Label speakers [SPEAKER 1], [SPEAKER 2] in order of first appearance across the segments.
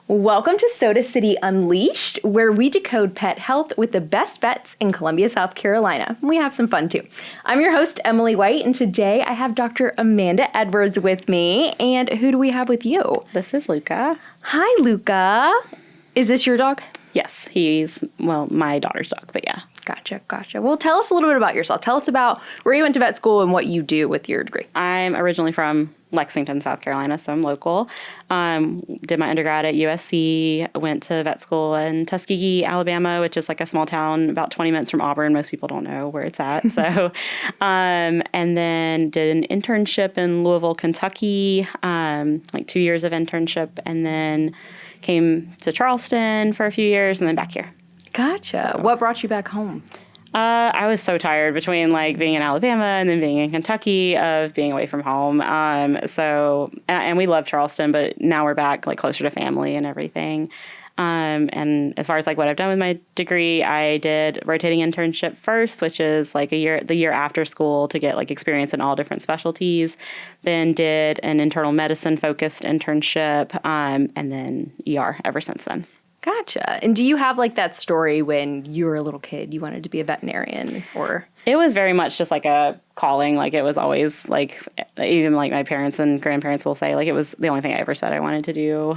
[SPEAKER 1] Welcome to Soda City Unleashed, where we decode pet health with the best vets in Columbia, South Carolina. We have some fun too. I'm your host, Emily White, and today I have Dr. Amanda Edwards with me. And who do we have with you?
[SPEAKER 2] This is Luca.
[SPEAKER 1] Hi, Luca. Is this your dog?
[SPEAKER 2] Yes, he's, my daughter's dog, but yeah.
[SPEAKER 1] Gotcha. Well, tell us a little bit about yourself. Tell us about where you went to vet school and what you do with your degree.
[SPEAKER 2] I'm originally from Lexington, South Carolina, so I'm local. Did my undergrad at USC, went to vet school in Tuskegee, Alabama, which is like a small town about 20 minutes from Auburn. Most people don't know where it's at. So, and then did an internship in Louisville, Kentucky, like 2 years of internship, and then came to Charleston for a few years and then back here.
[SPEAKER 1] Gotcha. So, what brought you back home?
[SPEAKER 2] I was so tired between like being in Alabama and then being in Kentucky of being away from home. And we love Charleston, but now we're back like closer to family and everything. And as far as like what I've done with my degree, I did rotating internship first, which is like the year after school to get like experience in all different specialties. Then did an internal medicine focused internship, and then ER ever since then.
[SPEAKER 1] Gotcha. And do you have like that story when you were a little kid, you wanted to be a veterinarian or?
[SPEAKER 2] It was very much just like a calling. Like it was always like, even like my parents and grandparents will say like it was the only thing I ever said I wanted to do.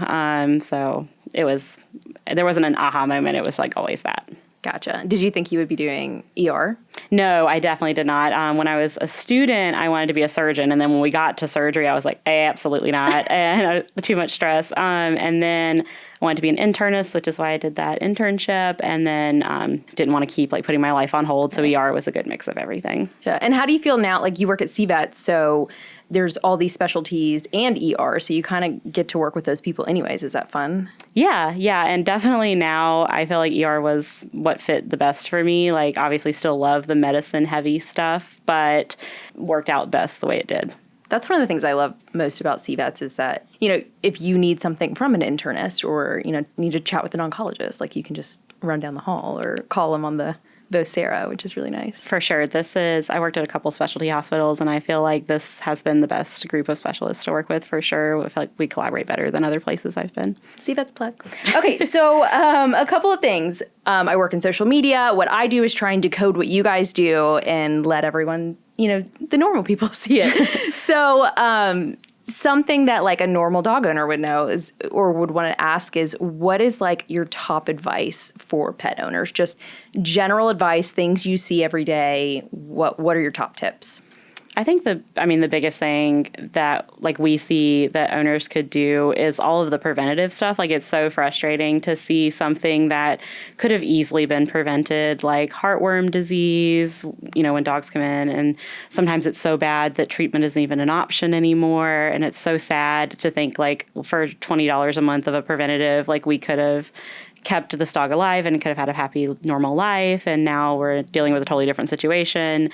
[SPEAKER 2] So there wasn't an aha moment. It was like always that.
[SPEAKER 1] Gotcha. Did you think you would be doing ER?
[SPEAKER 2] No, I definitely did not. When I was a student, I wanted to be a surgeon. And then when we got to surgery, I was like, absolutely not. And too much stress. And then I wanted to be an internist, which is why I did that internship. And then didn't want to keep like putting my life on hold. So ER was a good mix of everything.
[SPEAKER 1] Yeah. And how do you feel now? Like you work at CVET, so there's all these specialties and ER, so you kind of get to work with those people anyways. Is that fun?
[SPEAKER 2] Yeah. And definitely now I feel like ER was what fit the best for me. Like obviously still love the medicine heavy stuff, but worked out best the way it did.
[SPEAKER 1] That's one of the things I love most about CVETs is that, if you need something from an internist or, need to chat with an oncologist, like you can just run down the hall or call them on the Vocera, which is really nice.
[SPEAKER 2] For sure. I worked at a couple specialty hospitals, and I feel like this has been the best group of specialists to work with for sure. I feel like we collaborate better than other places I've been.
[SPEAKER 1] CVET's plug. Okay, so a couple of things. I work in social media. What I do is try and decode what you guys do and let everyone, the normal people see it. So something that like a normal dog owner would know is, or would want to ask is, what is like your top advice for pet owners? Just general advice, things you see every day. What are your top tips?
[SPEAKER 2] I think the biggest thing that like we see that owners could do is all of the preventative stuff. Like it's so frustrating to see something that could have easily been prevented, like heartworm disease, when dogs come in, and sometimes it's so bad that treatment isn't even an option anymore. And it's so sad to think like for $20 a month of a preventative, like we could have kept this dog alive and could have had a happy, normal life. And now we're dealing with a totally different situation.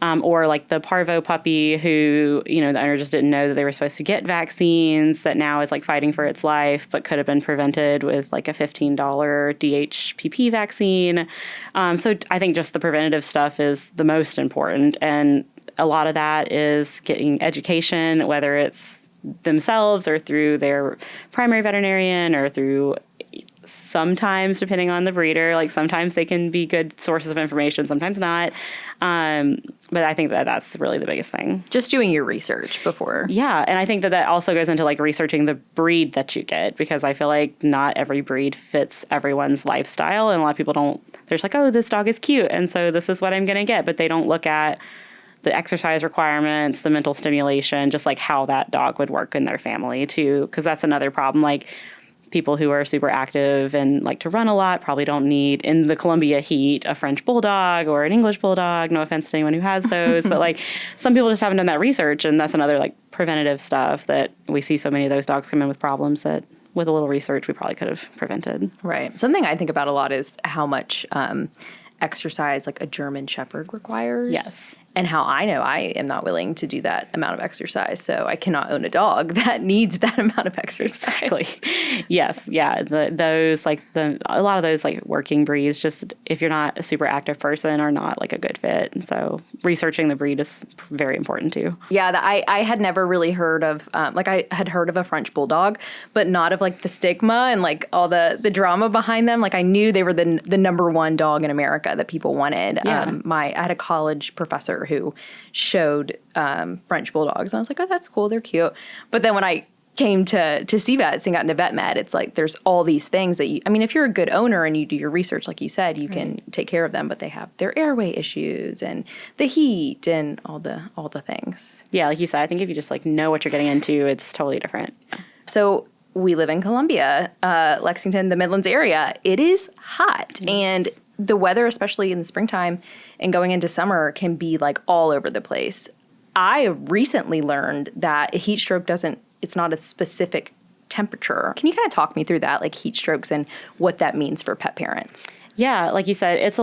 [SPEAKER 2] Or like the parvo puppy who, the owner just didn't know that they were supposed to get vaccines, that now is like fighting for its life, but could have been prevented with like a $15 DHPP vaccine. So I think just the preventative stuff is the most important. And a lot of that is getting education, whether it's themselves or through their primary veterinarian or through sometimes, depending on the breeder, like sometimes they can be good sources of information, sometimes not. But I think that's really the biggest thing. Just doing your research before. Yeah. And I think that also goes into like researching the breed that you get, because I feel like not every breed fits everyone's lifestyle. And a lot of people there's like, oh, this dog is cute, and so this is what I'm going to get. But they don't look at the exercise requirements, the mental stimulation, just like how that dog would work in their family too. Because that's another problem. Like people who are super active and like to run a lot probably don't need, in the Columbia heat, a French bulldog or an English bulldog. No offense to anyone who has those, but like some people just haven't done that research, and that's another like preventative stuff that we see so many of those dogs come in with problems that with a little research we probably could have prevented. Right. Something I think about a lot is how much exercise like a German Shepherd requires. Yes.
[SPEAKER 1] and how I know I am not willing to do that amount of exercise. So I cannot own a dog that needs that amount of exercise.
[SPEAKER 2] Exactly. Yes. Yeah. A lot of those like working breeds, just if you're not a super active person, are not like a good fit. And so researching the breed is very important too.
[SPEAKER 1] Yeah. I had never really heard of, I had heard of a French bulldog, but not of like the stigma and like all the drama behind them. Like I knew they were the number one dog in America that people wanted.
[SPEAKER 2] Yeah.
[SPEAKER 1] I had a college professor who showed French bulldogs. And I was like, oh, that's cool. They're cute. But then when I came to see vets and got into vet med, it's like there's all these things that if you're a good owner and you do your research, like you said, you can take care of them, but they have their airway issues and the heat and all the things.
[SPEAKER 2] Yeah, like you said, I think if you just like know what you're getting into, it's totally different.
[SPEAKER 1] So we live in Columbia, Lexington, the Midlands area. It is hot. Yes. And the weather, especially in the springtime and going into summer, can be like all over the place. I recently learned that a heat stroke it's not a specific temperature. Can you kind of talk me through that, like heat strokes and what that means for pet parents?
[SPEAKER 2] Yeah, like you said, it's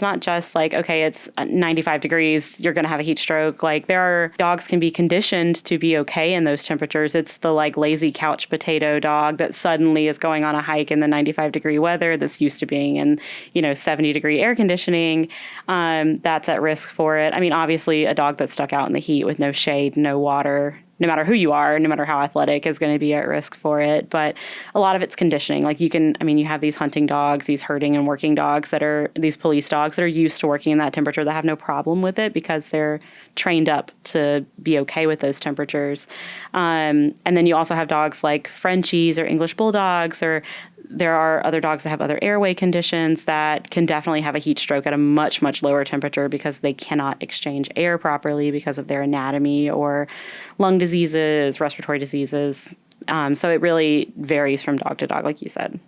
[SPEAKER 2] not just like, okay, it's 95 degrees, you're going to have a heat stroke. Like dogs can be conditioned to be okay in those temperatures. It's the like lazy couch potato dog that suddenly is going on a hike in the 95 degree weather that's used to being in, 70 degree air conditioning. That's at risk for it. I mean, obviously a dog that's stuck out in the heat with no shade, no water, no matter who you are, no matter how athletic, is going to be at risk for it. But a lot of it's conditioning. Like you have these hunting dogs, these herding and working dogs these police dogs that are used to working in that temperature that have no problem with it because they're trained up to be okay with those temperatures. And then you also have dogs like Frenchies or English bulldogs, or there are other dogs that have other airway conditions that can definitely have a heat stroke at a much, much lower temperature because they cannot exchange air properly because of their anatomy or lung diseases, respiratory diseases. So it really varies from dog to dog, like you said.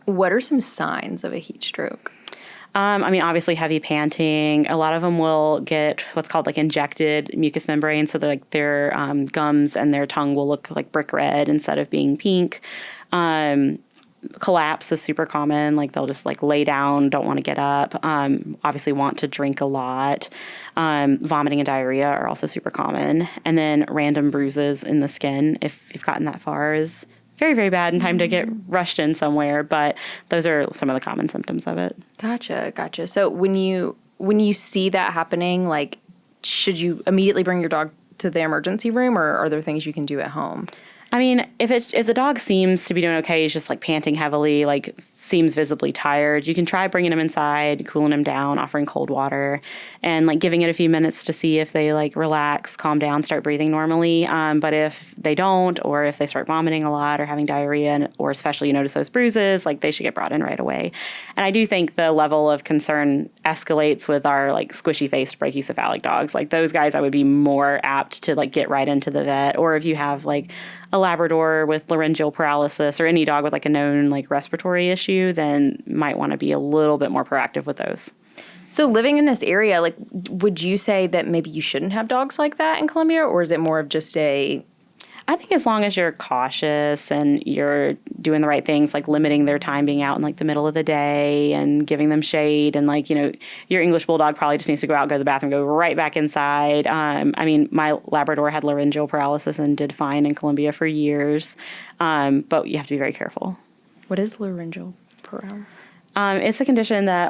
[SPEAKER 1] What are some signs of a heat stroke?
[SPEAKER 2] Obviously heavy panting. A lot of them will get what's called like injected mucous membrane. So their gums and their tongue will look like brick red instead of being pink. Collapse is super common. Like they'll just like lay down, don't want to get up. Obviously want to drink a lot. Vomiting and diarrhea are also super common. And then random bruises in the skin, if you've gotten that far, is very, very bad and time to get rushed in somewhere. But those are some of the common symptoms of it.
[SPEAKER 1] Gotcha. So when you see that happening, like, should you immediately bring your dog to the emergency room, or are there things you can do at home?
[SPEAKER 2] I mean, if the dog seems to be doing okay, he's just like panting heavily, like seems visibly tired, you can try bringing him inside, cooling him down, offering cold water, and like giving it a few minutes to see if they like relax, calm down, start breathing normally. But if they don't, or if they start vomiting a lot or having diarrhea, or especially you notice those bruises, like they should get brought in right away. And I do think the level of concern escalates with our like squishy-faced brachycephalic dogs. Like those guys, I would be more apt to like get right into the vet. Or if you have like a Labrador with laryngeal paralysis, or any dog with like a known like respiratory issue, then might want to be a little bit more proactive with those.
[SPEAKER 1] So living in this area, like, would you say that maybe you shouldn't have dogs like that in Columbia, or is it more of just
[SPEAKER 2] I think as long as you're cautious and you're doing the right things, like limiting their time being out in like the middle of the day and giving them shade, and like, your English Bulldog probably just needs to go out, go to the bathroom, go right back inside. My Labrador had laryngeal paralysis and did fine in Columbia for years. But you have to be very careful.
[SPEAKER 1] What is laryngeal paralysis?
[SPEAKER 2] It's a condition that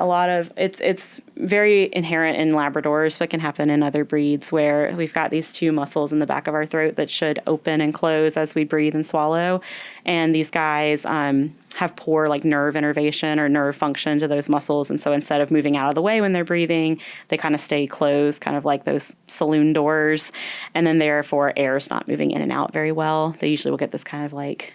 [SPEAKER 2] it's very inherent in Labradors, but can happen in other breeds, where we've got these two muscles in the back of our throat that should open and close as we breathe and swallow. And these guys have poor like nerve innervation or nerve function to those muscles. And so instead of moving out of the way when they're breathing, they kind of stay closed, kind of like those saloon doors. And then therefore air is not moving in and out very well. They usually will get this kind of like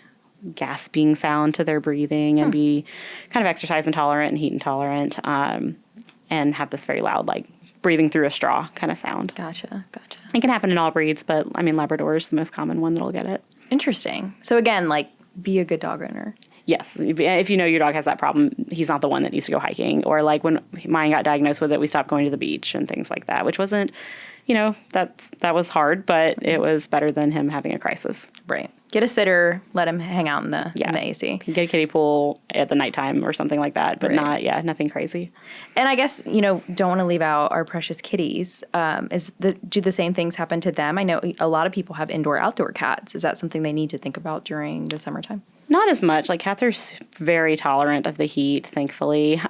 [SPEAKER 2] gasping sound to their breathing and be kind of exercise intolerant and heat intolerant, and have this very loud, like breathing through a straw kind of sound.
[SPEAKER 1] Gotcha.
[SPEAKER 2] It can happen in all breeds, but Labrador is the most common one that'll get it.
[SPEAKER 1] Interesting. So again, like, be a good dog owner.
[SPEAKER 2] Yes. If you know your dog has that problem, he's not the one that needs to go hiking. Or like when mine got diagnosed with it, we stopped going to the beach and things like that, which wasn't, that was hard, but it was better than him having a crisis.
[SPEAKER 1] Right. Get a sitter, let him hang out in the AC.
[SPEAKER 2] Get a kiddie pool at the nighttime or something like that, but nothing crazy.
[SPEAKER 1] And I guess, don't want to leave out our precious kitties. Do the same things happen to them? I know a lot of people have indoor-outdoor cats. Is that something they need to think about during the summertime?
[SPEAKER 2] Not as much. Like, cats are very tolerant of the heat, thankfully.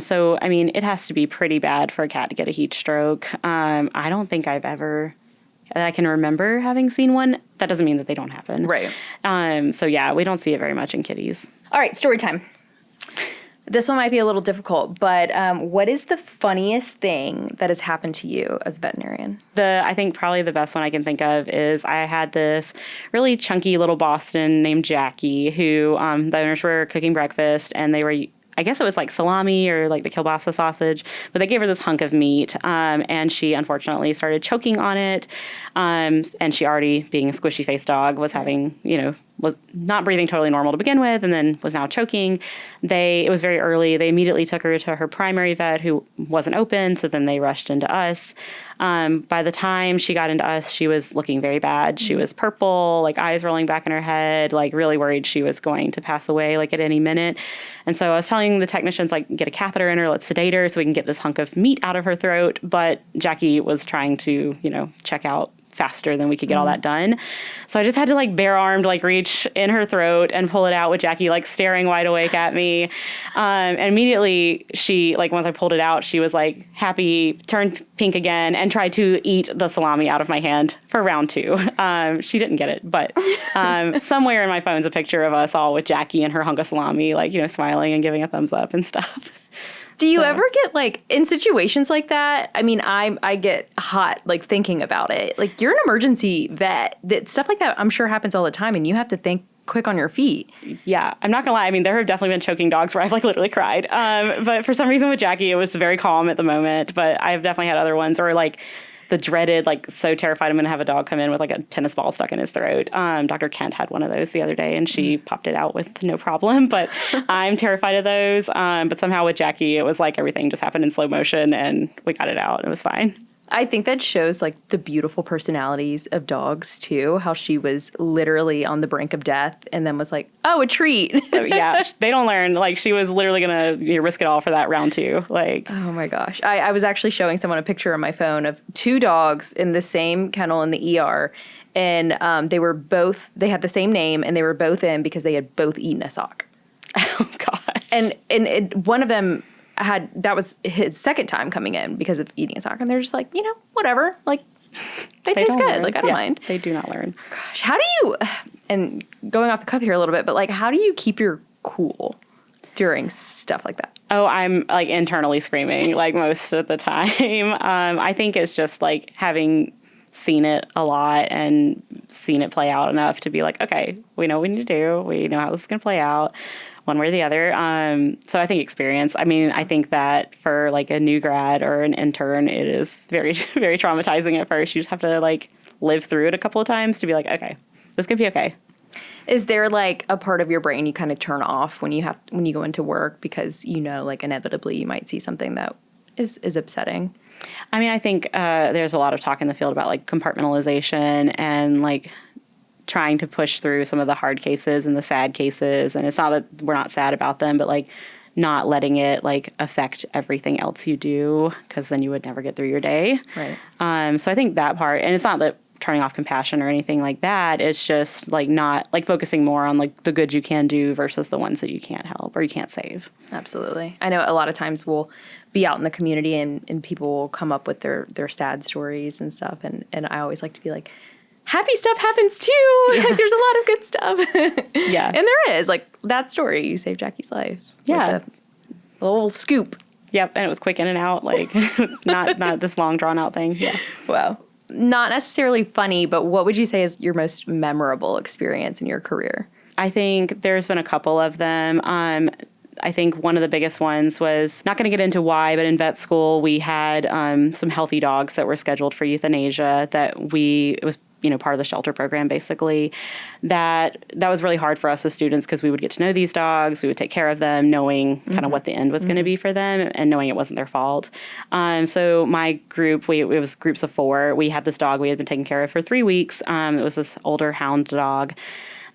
[SPEAKER 2] So, I mean, it has to be pretty bad for a cat to get a heat stroke. I don't think I can remember having seen one. That doesn't mean that they don't happen.
[SPEAKER 1] Right.
[SPEAKER 2] So, yeah, we don't see it very much in kitties.
[SPEAKER 1] All right, story time. This one might be a little difficult, but what is the funniest thing that has happened to you as a veterinarian?
[SPEAKER 2] I think probably the best one I can think of is I had this really chunky little Boston named Jackie who the owners were cooking breakfast, and they were, I guess it was like salami or like the kielbasa sausage, but they gave her this hunk of meat, and she unfortunately started choking on it, and she already, being a squishy-faced dog, was having, was not breathing totally normal to begin with, and then was now choking. It was very early. They immediately took her to her primary vet, who wasn't open, so then they rushed into us. By the time she got into us, she was looking very bad. She was purple, like eyes rolling back in her head, like really worried she was going to pass away, like at any minute. And so I was telling the technicians, like, get a catheter in her, let's sedate her so we can get this hunk of meat out of her throat. But Jackie was trying to, check out faster than we could get all that done. So I just had to like bare armed, like reach in her throat and pull it out with Jackie like staring wide awake at me. And immediately she, like, once I pulled it out, she was like happy, turned pink again, and tried to eat the salami out of my hand for round 2. She didn't get it, but somewhere in my phone's a picture of us all with Jackie and her hunk of salami, like, smiling and giving a thumbs up and stuff.
[SPEAKER 1] Do you ever get, like, in situations like that? I mean, I get hot, like, thinking about it. Like, you're an emergency vet. Stuff like that, I'm sure, happens all the time, and you have to think quick on your feet.
[SPEAKER 2] Yeah, I'm not gonna lie. I mean, there have definitely been choking dogs where I've, like, literally cried. But for some reason with Jackie, it was very calm at the moment. But I've definitely had other ones, or, like, the dreaded, like, so terrified I'm going to have a dog come in with, like, a tennis ball stuck in his throat. Dr. Kent had one of those the other day, and she popped it out with no problem. But I'm terrified of those. But somehow with Jackie, it was like everything just happened in slow motion, and we got it out. It was fine.
[SPEAKER 1] I think that shows, like, the beautiful personalities of dogs, too. How she was literally on the brink of death and then was like, oh, a treat.
[SPEAKER 2] So, yeah, they don't learn. Like, she was literally going to risk it all for that round 2. Like,
[SPEAKER 1] oh, my gosh. I was actually showing someone a picture on my phone of 2 dogs in the same kennel in the ER. And they had the same name, and they were both in because they had both eaten a sock.
[SPEAKER 2] Oh, God.
[SPEAKER 1] And one of them... that was his second time coming in because of eating a sock, and they're just like, whatever, like, they taste good,
[SPEAKER 2] learn.
[SPEAKER 1] like, I don't mind.
[SPEAKER 2] They do not learn.
[SPEAKER 1] Gosh, how do you, and going off the cuff here a little bit, but, like, how do you keep your cool during stuff like that?
[SPEAKER 2] Oh, I'm, like, internally screaming, like, most of the time. I think it's just, like, having seen it a lot and seen it play out enough to be like, okay, we know what we need to do. We know how this is going to play out, one way or the other. So I think experience. I mean, I think that for, like, a new grad or an intern, it is very, very traumatizing at first. You just have to, like, live through it a couple of times to be like, okay, this could be okay.
[SPEAKER 1] Is there, like, a part of your brain you kind of turn off when you go into work because like, inevitably you might see something that is upsetting?
[SPEAKER 2] I mean, I think there's a lot of talk in the field about, like, compartmentalization and, like, trying to push through some of the hard cases and the sad cases. And it's not that we're not sad about them, but, like, not letting it, like, affect everything else you do, because then you would never get through your day.
[SPEAKER 1] Right.
[SPEAKER 2] So I think that part, and it's not that turning off compassion or anything like that. It's just, like, not, like, focusing more on, like, the good you can do versus the ones that you can't help or you can't save.
[SPEAKER 1] Absolutely. I know a lot of times we'll be out in the community and people will come up with their sad stories and stuff. And I always like to be like, happy stuff happens too. Yeah. Like, there's a lot of good stuff.
[SPEAKER 2] Yeah.
[SPEAKER 1] And there is, like, that story, you saved Jackie's life.
[SPEAKER 2] Yeah.
[SPEAKER 1] With a little scoop.
[SPEAKER 2] Yep. And it was quick in and out, like, not this long drawn out thing. Yeah.
[SPEAKER 1] Wow. Not necessarily funny, but what would you say is your most memorable experience in your career?
[SPEAKER 2] I think there's been a couple of them. I think one of the biggest ones was, not going to get into why, but in vet school, we had some healthy dogs that were scheduled for euthanasia it was, part of the shelter program, basically, that was really hard for us as students because we would get to know these dogs, we would take care of them, knowing kind of what the end was going to be for them and knowing it wasn't their fault. So my group, it was groups of 4. We had this dog we had been taking care of for 3 weeks. It was this older hound dog.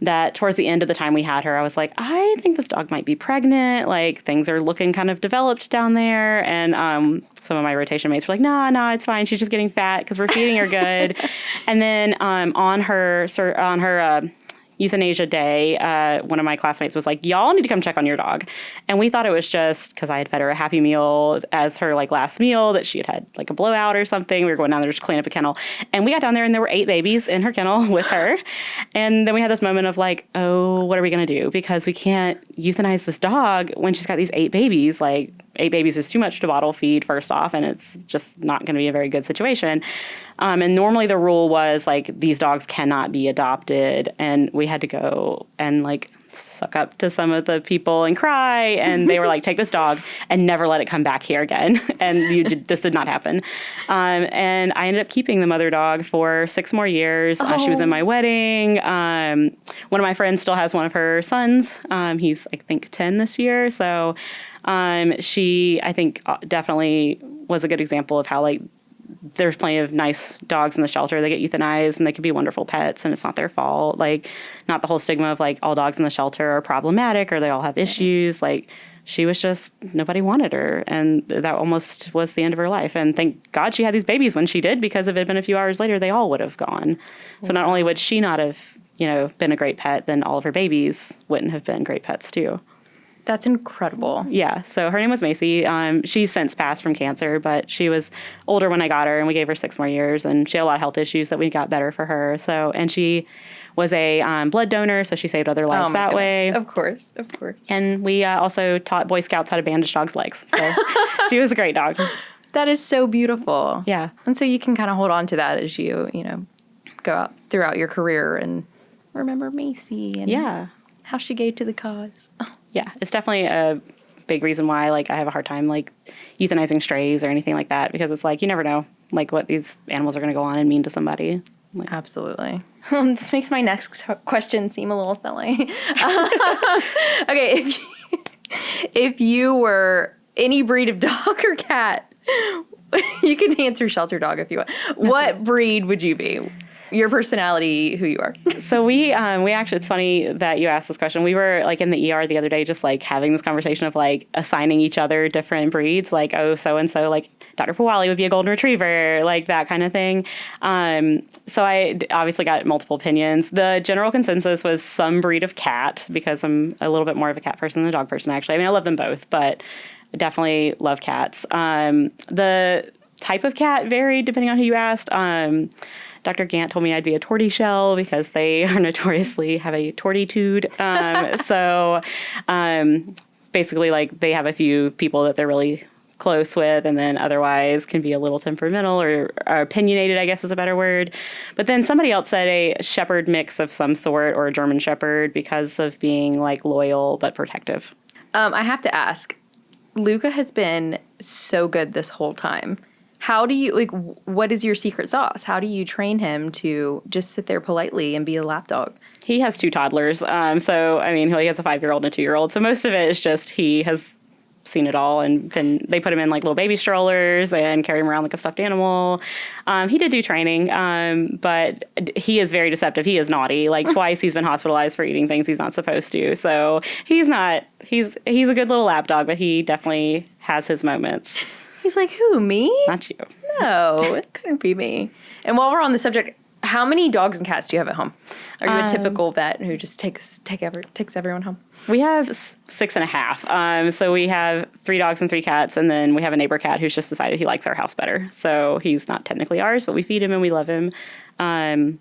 [SPEAKER 2] that towards the end of the time we had her, I was like, I think this dog might be pregnant. Like, things are looking kind of developed down there. And some of my rotation mates were like, no, it's fine. She's just getting fat because we're feeding her good. And then on her euthanasia day, one of my classmates was like, y'all need to come check on your dog. And we thought it was just because I had fed her a Happy Meal as her like last meal, that she had like a blowout or something. We were going down there to clean up a kennel. And we got down there and there were 8 babies in her kennel with her. And then we had this moment of like, oh, what are we going to do? Because we can't euthanize this dog when she's got these 8 babies. Like, 8 babies is too much to bottle feed, first off, and it's just not going to be a very good situation. And normally the rule was like, these dogs cannot be adopted, and we had to go and like suck up to some of the people and cry, and they were like, take this dog and never let it come back here again. And this did not happen. And I ended up keeping the mother dog for 6 more years. She was in my wedding. One of my friends still has one of her sons. He's, I think, 10 this year. So she, I think, definitely was a good example of how, like, there's plenty of nice dogs in the shelter. They get euthanized and they can be wonderful pets, and it's not their fault. Like, not the whole stigma of like all dogs in the shelter are problematic or they all have issues. Like, she was just, nobody wanted her, and that almost was the end of her life. And thank God she had these babies when she did, because if it had been a few hours later, they all would have gone. So not only would she not have, been a great pet, then all of her babies wouldn't have been great pets too.
[SPEAKER 1] That's incredible.
[SPEAKER 2] Yeah. So her name was Macy. She's since passed from cancer, but she was older when I got her, and we gave her 6 more years, and she had a lot of health issues that we got better for her. So, and she was a blood donor, so she saved other lives that way.
[SPEAKER 1] Of course.
[SPEAKER 2] And we also taught Boy Scouts how to bandage dogs' legs. So she was a great dog.
[SPEAKER 1] That is so beautiful.
[SPEAKER 2] Yeah.
[SPEAKER 1] And so you can kind of hold on to that as you, go out throughout your career and remember Macy and how she gave to the cause.
[SPEAKER 2] Yeah, it's definitely a big reason why, like, I have a hard time, like, euthanizing strays or anything like that, because it's like, you never know, like, what these animals are going to go on and mean to somebody. Like,
[SPEAKER 1] absolutely. This makes my next question seem a little silly. Okay, if you were any breed of dog or cat, you can answer shelter dog if you want. What breed would you be? Your personality, who you are. So
[SPEAKER 2] we actually, it's funny that you asked this question. We were like in the ER the other day, just like having this conversation of like assigning each other different breeds, like, oh, so-and-so, like Dr. Pawali would be a golden retriever, like that kind of thing. So I obviously got multiple opinions. The general consensus was some breed of cat, because I'm a little bit more of a cat person than a dog person, actually. I mean, I love them both, but I definitely love cats. The type of cat varied depending on who you asked. Dr. Gant told me I'd be a tortoiseshell because they are notoriously have a tortitude. Basically, like, they have a few people that they're really close with, and then otherwise can be a little temperamental or opinionated, I guess is a better word. But then somebody else said a shepherd mix of some sort, or a German shepherd, because of being like loyal but protective.
[SPEAKER 1] I have to ask, Luca has been so good this whole time. How do you, like, what is your secret sauce? How do you train him to just sit there politely and be a lap dog?
[SPEAKER 2] He has 2 toddlers. He has a 5-year-old and a 2-year-old. So most of it is just he has seen it all, and they put him in like little baby strollers and carry him around like a stuffed animal. He did do training, but he is very deceptive. He is naughty. Like, twice he's been hospitalized for eating things he's not supposed to. So he's a good little lap dog, but he definitely has his moments.
[SPEAKER 1] He's like, who, me?
[SPEAKER 2] Not you.
[SPEAKER 1] No, it couldn't be me. And while we're on the subject, how many dogs and cats do you have at home? Are you a typical vet who just takes everyone home?
[SPEAKER 2] We have 6.5. So we have 3 dogs and 3 cats, and then we have a neighbor cat who's just decided he likes our house better. So he's not technically ours, but we feed him and we love him. I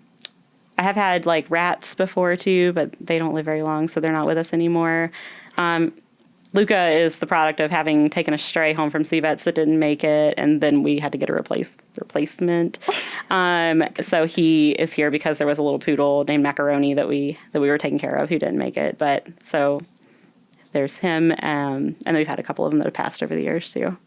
[SPEAKER 2] have had like rats before too, but they don't live very long, so they're not with us anymore. Luca is the product of having taken a stray home from CVets that didn't make it, and then we had to get a replacement. So he is here because there was a little poodle named Macaroni that we were taking care of who didn't make it. But so there's him, and then we've had a couple of them that have passed over the years too.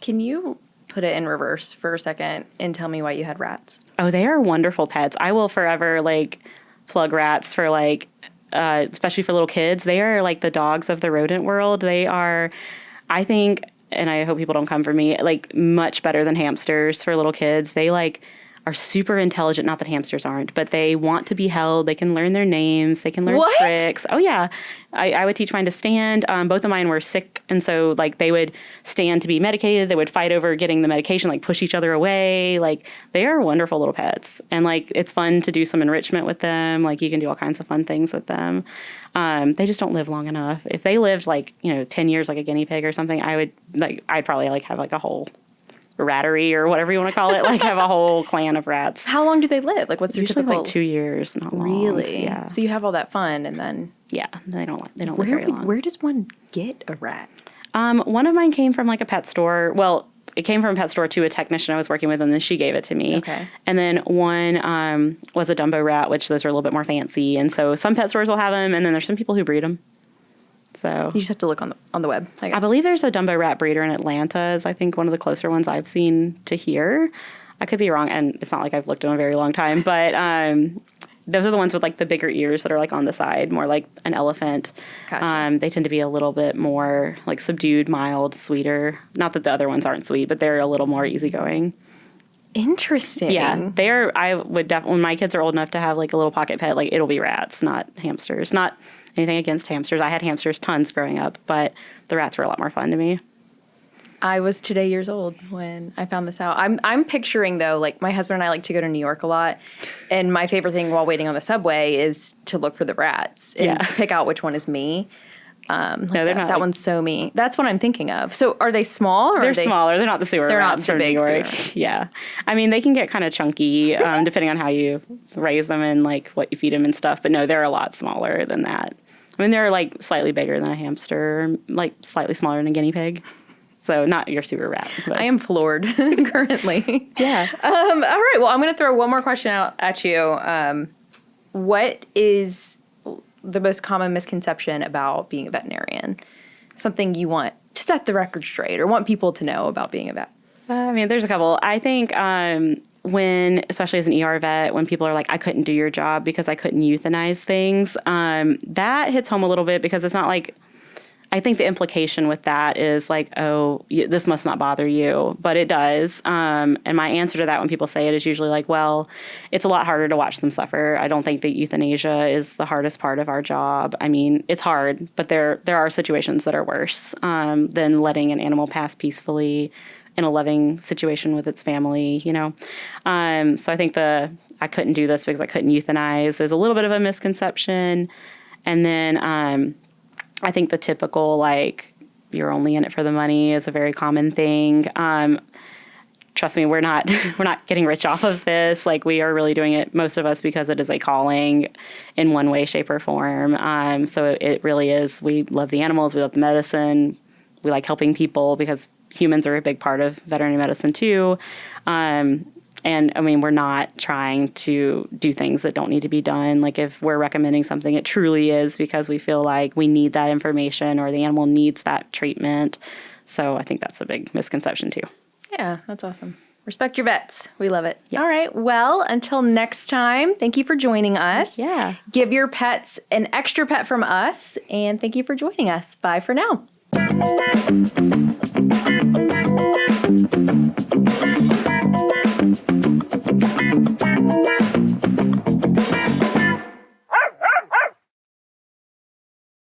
[SPEAKER 1] Can you put it in reverse for a second and tell me why you had rats?
[SPEAKER 2] Oh, they are wonderful pets. I will forever like plug rats for like. Especially for little kids. They are like the dogs of the rodent world. They are, I think, and I hope people don't come for me, like much better than hamsters for little kids. They like are super intelligent. Not that hamsters aren't, but they want to be held. They can learn their names. They can learn tricks. Oh, yeah. I would teach mine to stand. Both of mine were sick. And so, like, they would stand to be medicated. They would fight over getting the medication, like, push each other away. Like, they are wonderful little pets. And, like, it's fun to do some enrichment with them. Like, you can do all kinds of fun things with them. They just don't live long enough. If they lived, like, 10 years like a guinea pig or something, I'd probably, like, have, like, a whole rattery or whatever you want to call it, like have a whole clan of rats.
[SPEAKER 1] How long do they live? Like, what's their
[SPEAKER 2] Usually
[SPEAKER 1] typical?
[SPEAKER 2] like 2 years, not long.
[SPEAKER 1] Really?
[SPEAKER 2] Yeah.
[SPEAKER 1] So you have all that fun, and then
[SPEAKER 2] they don't live very long.
[SPEAKER 1] Where does one get a rat?
[SPEAKER 2] One of mine came from like a pet store. Well, it came from a pet store to a technician I was working with, and then she gave it to me.
[SPEAKER 1] Okay.
[SPEAKER 2] And then one was a Dumbo rat, which those are a little bit more fancy. And so some pet stores will have them, and then there's some people who breed them. So
[SPEAKER 1] You just have to look on the web, I guess.
[SPEAKER 2] I believe there's a Dumbo rat breeder in Atlanta is I think one of the closer ones I've seen to here. I could be wrong, and it's not like I've looked in a very long time, but those are the ones with like the bigger ears that are like on the side, more like an elephant.
[SPEAKER 1] Gotcha.
[SPEAKER 2] They tend to be a little bit more like subdued, mild, sweeter. Not that the other ones aren't sweet, but they're a little more easygoing.
[SPEAKER 1] Interesting.
[SPEAKER 2] Yeah, they're. I would definitely, when my kids are old enough to have like a little pocket pet, like it'll be rats, not hamsters. Not anything against hamsters. I had hamsters tons growing up, but the rats were a lot more fun to me.
[SPEAKER 1] I was today years old when I found this out. I'm picturing, though, like my husband and I like to go to New York a lot, and my favorite thing while waiting on the subway is to look for the rats and pick out which one is me.
[SPEAKER 2] No, they're not.
[SPEAKER 1] That one's so me. That's what I'm thinking of. So are they small? Or
[SPEAKER 2] they're smaller. They're not the sewer rats from New York.
[SPEAKER 1] Sewer.
[SPEAKER 2] Yeah. I mean, they can get kind of chunky depending on how you raise them and like what you feed them and stuff. But no, they're a lot smaller than that. I mean, they're like slightly bigger than a hamster, like slightly smaller than a guinea pig. So not your sewer rat. But.
[SPEAKER 1] I am floored currently.
[SPEAKER 2] Yeah.
[SPEAKER 1] All right. Well, I'm going to throw one more question out at you. What is the most common misconception about being a veterinarian? Something you want to set the record straight or want people to know about being a vet?
[SPEAKER 2] I mean, there's a couple. I think when, especially as an ER vet, when people are like, I couldn't do your job because I couldn't euthanize things, that hits home a little bit because it's not like, I think the implication with that is like, oh, this must not bother you, but it does. And my answer to that when people say it is usually like, well, it's a lot harder to watch them suffer. I don't think that euthanasia is the hardest part of our job. I mean, it's hard, but there are situations that are worse than letting an animal pass peacefully in a loving situation with its family, you know? So I think I couldn't do this because I couldn't euthanize is a little bit of a misconception. And then I think the typical, like, you're only in it for the money is a very common thing. Trust me, we're not getting rich off of this. Like, we are really doing it, most of us, because it is a calling in one way, shape, or form. So it really is. We love the animals. We love the medicine. We like helping people because humans are a big part of veterinary medicine, too. And, I mean, we're not trying to do things that don't need to be done. Like, if we're recommending something, it truly is because we feel like we need that information or the animal needs that treatment. So I think that's a big misconception, too.
[SPEAKER 1] Yeah, that's awesome. Respect your vets. We love it.
[SPEAKER 2] Yeah.
[SPEAKER 1] All right. Well, until next time, thank you for joining us.
[SPEAKER 2] Yeah.
[SPEAKER 1] Give your pets an extra pet from us, and thank you for joining us. Bye for now.